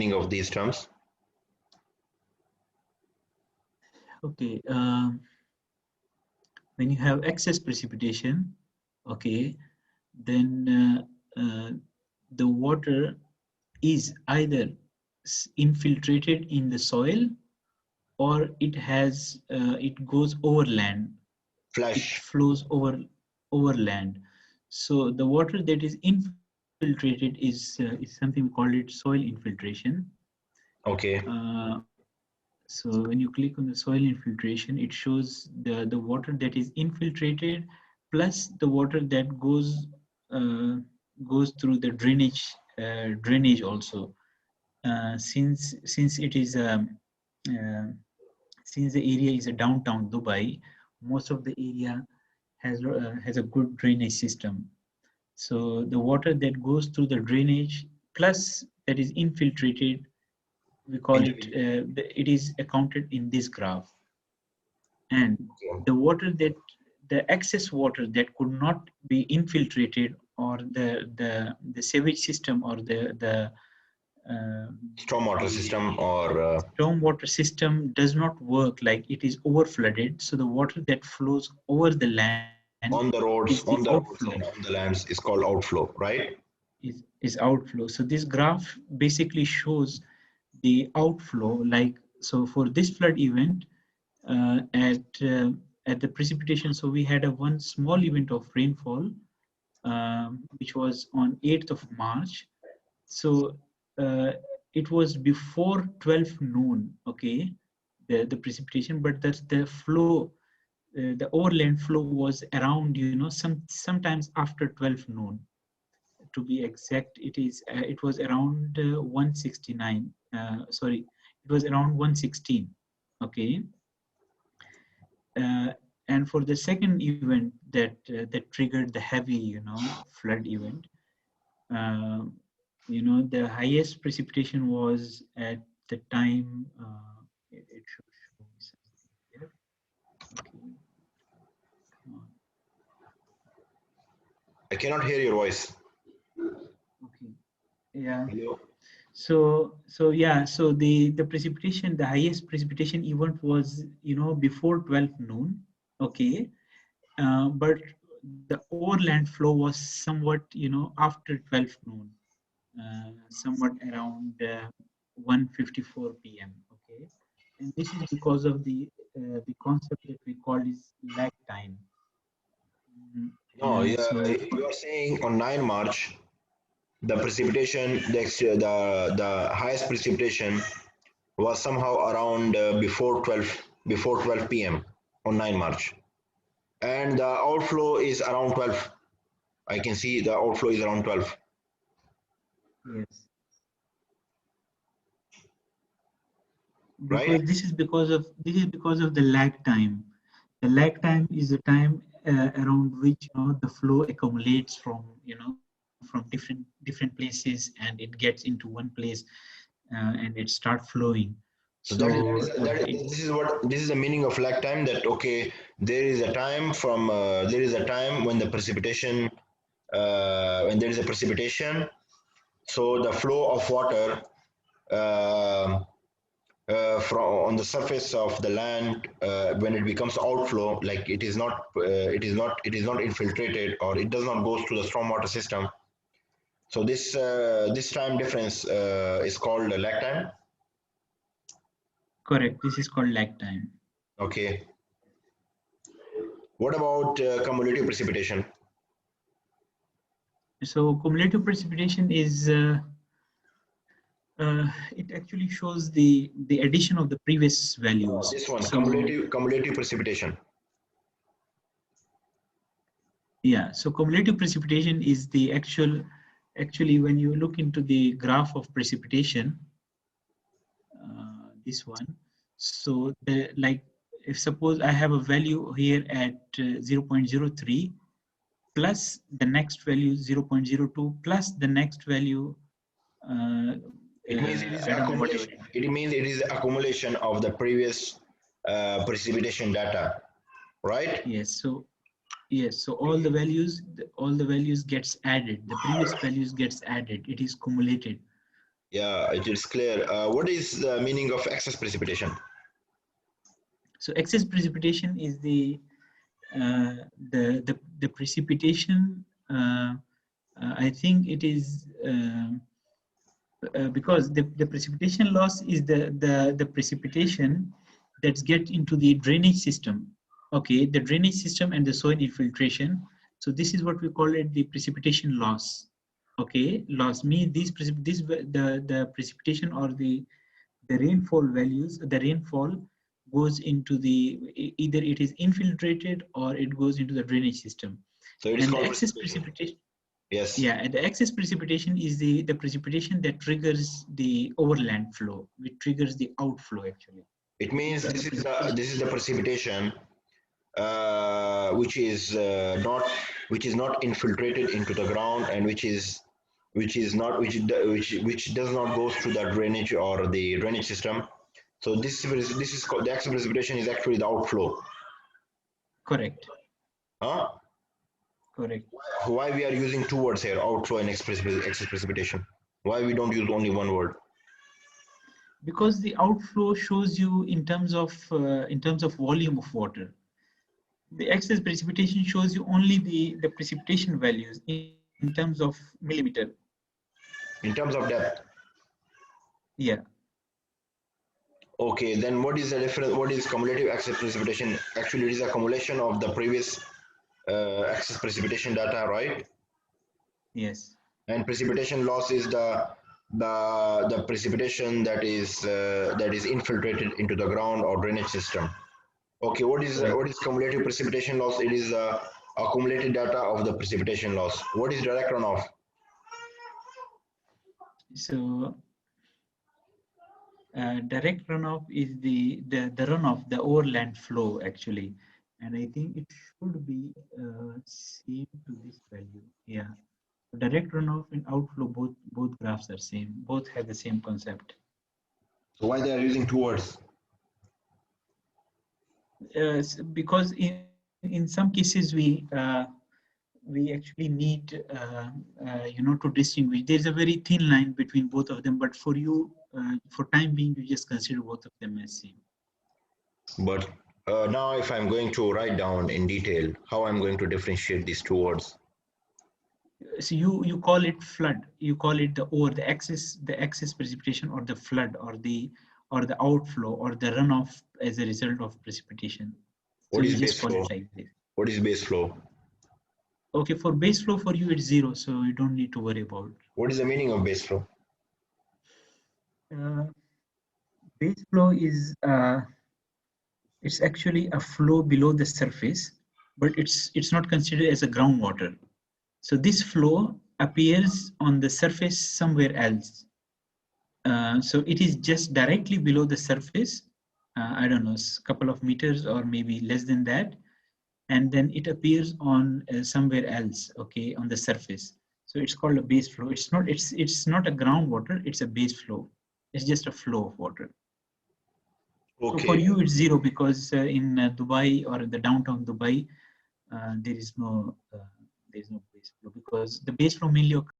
meaning of these terms? Okay, when you have excess precipitation, okay, then the water is either infiltrated in the soil, or it goes over land. Flash. It flows over land. So the water that is infiltrated is something we call it soil infiltration. Okay. So when you click on the soil infiltration, it shows the water that is infiltrated plus the water that goes through the drainage also. Since it is since the area is a downtown Dubai, most of the area has a good drainage system. So the water that goes through the drainage plus that is infiltrated, we call it, it is accounted in this graph. And the water that, the excess water that could not be infiltrated, or the sewage system, or the Stormwater system, or stormwater system does not work, like it is over flooded. So the water that flows over the land on the roads, is the on the roads outflow. and on the lands is called outflow, right? Is outflow. So this graph basically shows the outflow. Like, so for this flood event, at the precipitation, so we had one small event of rainfall, which was on 8th of March. So it was before 12 noon, okay, the precipitation, but that's the flow, the overland flow was around, sometimes after 12 noon. To be exact, it was around 169. Sorry, it was around 116. Okay. And for the second event that triggered the heavy, flood event, the highest precipitation was at the time. It should show me something here. Okay. Come on. I cannot hear your voice. Okay. Yeah. Hello? So yeah, so the precipitation, the highest precipitation event was, before 12 noon. Okay. But the overland flow was somewhat, after 12 noon, somewhat around 1:54 p.m. Okay. And this is because of the concept that we call is lag time. No, So you are saying on 9 March, the precipitation, the highest precipitation was somehow around before 12 p.m. on 9 March, and the outflow is around 12. I can see the outflow is around 12. yes. Right? Because this is because of the lag time. The lag time is the time around which, the flow accumulates from, from different places, and it gets into one place, and it starts flowing. So So this is the meaning of lag time. That okay, there is a time from there is a time when the precipitation when there is a precipitation, so the flow of water uh, from on the surface of the land, when it becomes outflow, like it is not infiltrated, or it does not go through the stormwater system. So this time difference is called lag time. correct. This is called lag time. Okay. What about cumulative precipitation? So cumulative precipitation is it actually shows the addition of the previous values. This one, So cumulative precipitation. yeah, so cumulative precipitation is the actually when you look into the graph of precipitation, this one. So like, if suppose I have a value here at 0.03 plus the next value 0.02 plus the next value, It means it is I don't know whatever. accumulation. It means it is accumulation of the previous precipitation data, right? Yes, so yes, so all the values gets added. The previous values gets added. It is cumulated. Yeah, it is clear. What is the meaning of excess precipitation? So excess precipitation is the precipitation. I think it is because the precipitation loss is the precipitation that's get into the drainage system. Okay, the drainage system and the soil infiltration. So this is what we call it the precipitation loss. Okay, loss means the precipitation or the rainfall values, the rainfall goes into either it is infiltrated or it goes into the drainage system. So it is And the called excess precipitation. precipitation, Yes. yeah, and the excess precipitation is the precipitation that triggers the overland flow, which triggers the outflow actually. It So these means are the this is the precipitation which is not infiltrated into the ground, and which does not go through the drainage or the drainage system. So this is called the excess precipitation is actually the outflow. correct, Huh? correct. Why we are using two words here, outflow and excess precipitation? Why we don't use only one word? Because the outflow shows you in terms of volume of water. The excess precipitation shows you only the precipitation values in terms of millimeter. In terms of depth. Yeah. Okay, then what is the difference? What is cumulative excess precipitation? Actually, it is accumulation of the previous excess precipitation data, right? Yes. And precipitation loss is the precipitation that is infiltrated into the ground or drainage system. Okay, Correct. what is cumulative precipitation loss? It is accumulated data of the precipitation loss. What is direct runoff? So direct runoff is the runoff, the overland flow actually, and I think it should be same to this value. Yeah. Direct runoff and outflow, both graphs are same. Both have the same concept. So why they are using two words? Because in some cases we actually need to distinguish. There's a very thin line between both of them, but for you, for time being, you just consider both of them as same. But now, if I'm going to write down in detail how I'm going to differentiate these two words. So you call it flood. You call it the excess precipitation, or the flood, or the outflow, or the runoff as a result of precipitation. So What you is just base call flow? it like this. What is base flow? Okay, for base flow for you it's zero, so you don't need to worry about. What is the meaning of base flow? Uh, Base flow is it's actually a flow below the surface, but it's not considered as a groundwater. So this flow appears on the surface somewhere else. So it is just directly below the surface. I don't know, a couple of meters or maybe less than that, and then it appears on somewhere else. Okay, on the surface. So it's called a base flow. It's not a groundwater. It's a base flow. It's just a flow of water. So for Okay. you, it's zero because in Dubai or in the downtown Dubai, there is no base flow, because the base flow mainly occurs